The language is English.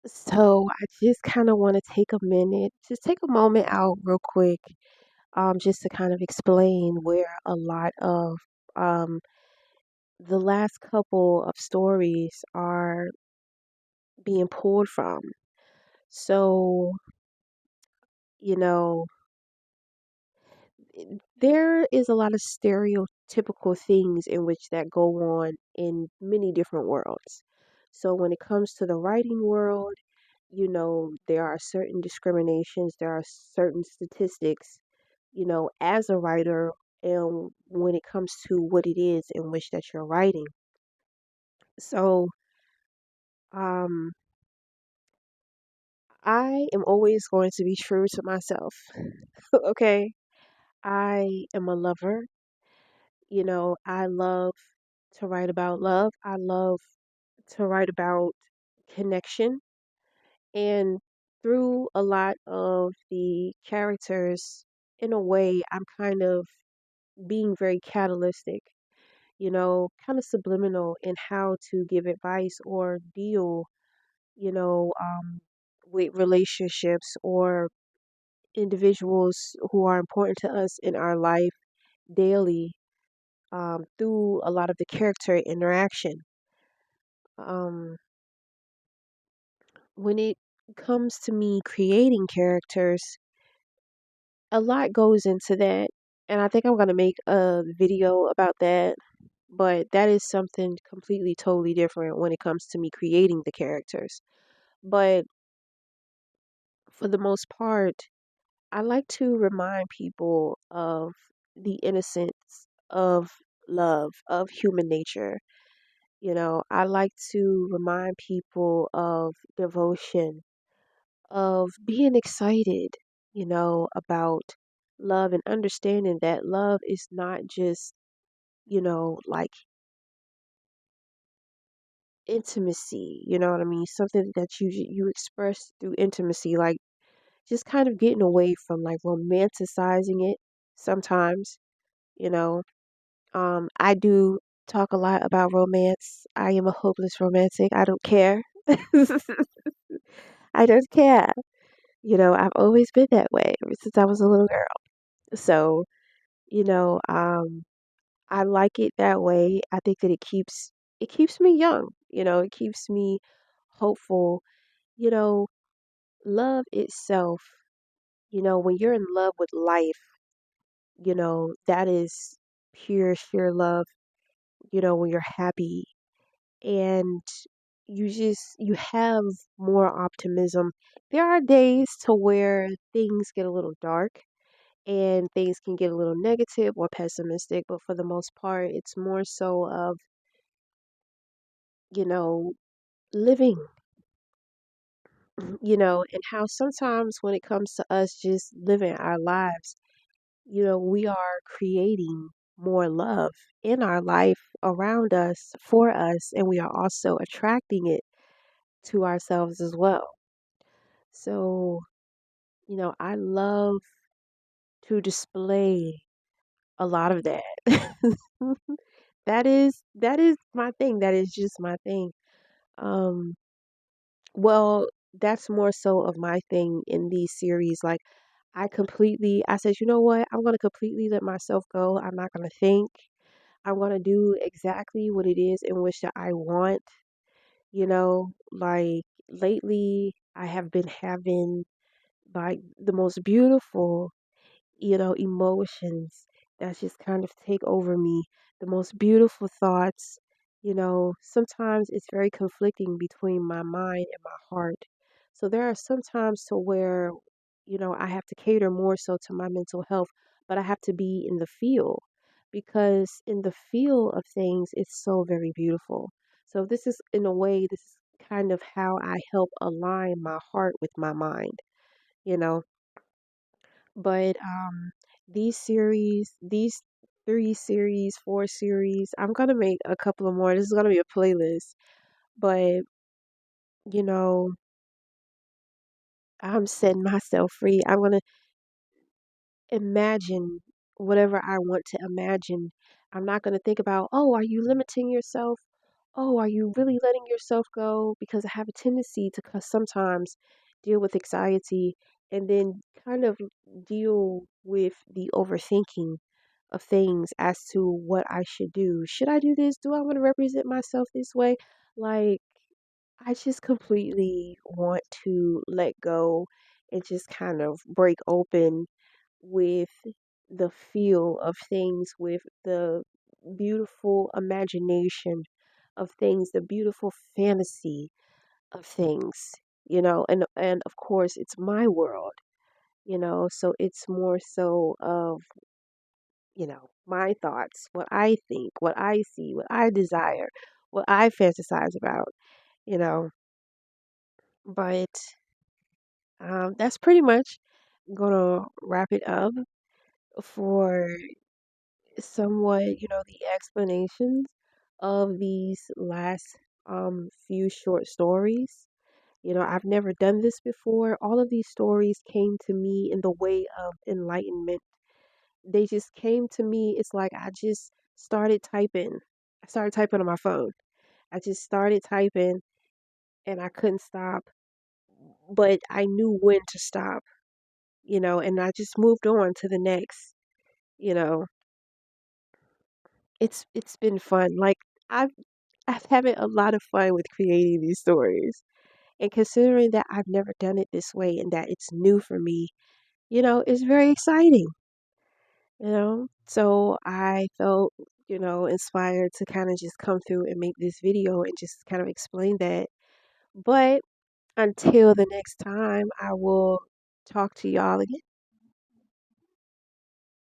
So I just kind of want to take a minute, just take a moment out real quick, just to kind of explain where a lot of um, the last couple of stories are being pulled from. So, you know, there is a lot of stereotypical things in which that go on in many different worlds. So when it comes to the writing world, there are certain discriminations, there are certain statistics, as a writer, and when it comes to what it is in which that you're writing. So, um, I am always going to be true to myself. Okay. I am a lover. I love to write about love. I love to write about connection. And through a lot of the characters, in a way, I'm kind of being very catalytic, kind of subliminal in how to give advice or deal, you know, um, with relationships or individuals who are important to us in our life daily, through a lot of the character interaction. Um, when it comes to me creating characters, a lot goes into that. And I think I'm going to make a video about that. But that is something completely, totally different when it comes to me creating the characters. But for the most part, I like to remind people of the innocence of love, of human nature. I like to remind people of devotion, of being excited, about love and understanding that love is not just, like intimacy, you know what I mean? Something that you express through intimacy, like just kind of getting away from like romanticizing it sometimes, you know. I do talk a lot about romance. I am a hopeless romantic. I don't care. I don't care. I've always been that way ever since I was a little girl. So, you know, um, I like it that way. I think that it keeps me young, it keeps me hopeful. You know, love itself, when you're in love with life, that is pure, sheer love, when you're happy and you have more optimism. There are days to where things get a little dark and things can get a little negative or pessimistic, but for the most part, it's more so of, you know, living, and how sometimes when it comes to us just living our lives, we are creating more love in our life around us for us, and we are also attracting it to ourselves as well. So, I love to display a lot of that. That is my thing. That is just my thing. Um, well, that's more so of my thing in these series. Like I said, you know what? I'm gonna completely let myself go. I'm not gonna think. I'm gonna do exactly what it is in which that I want. Like lately I have been having like the most beautiful, emotions that just kind of take over me, the most beautiful thoughts. Sometimes it's very conflicting between my mind and my heart. So there are some times to where, I have to cater more so to my mental health, but I have to be in the field because in the feel of things, it's so very beautiful. So this is, in a way, this is kind of how I help align my heart with my mind, you know. But these three series, four series, I'm gonna make a couple of more. This is gonna be a playlist. But, you know, I'm setting myself free. I'm gonna imagine whatever I want to imagine. I'm not gonna think about, oh, are you limiting yourself? oh, are you really letting yourself go? Because I have a tendency to sometimes deal with anxiety and then kind of deal with the overthinking of things as to what I should do. Should I do this? Do I want to represent myself this way? Like, I just completely want to let go and just kind of break open with the feel of things, with the beautiful imagination of things, the beautiful fantasy of things, and of course it's my world, so it's more so of, my thoughts, what I think, what I see, what I desire, what I fantasize about, you know. But that's pretty much gonna wrap it up for somewhat, the explanations of these last few short stories. I've never done this before. All of these stories came to me in the way of enlightenment. They just came to me. It's like I just started typing. I started typing on my phone. I just started typing and I couldn't stop, but I knew when to stop, and I just moved on to the next, you know. It's been fun. Like I've I've having a lot of fun with creating these stories. And considering that I've never done it this way and that it's new for me, it's very exciting, So I felt, inspired to kind of just come through and make this video and just kind of explain that. But until the next time, I will talk to y'all again.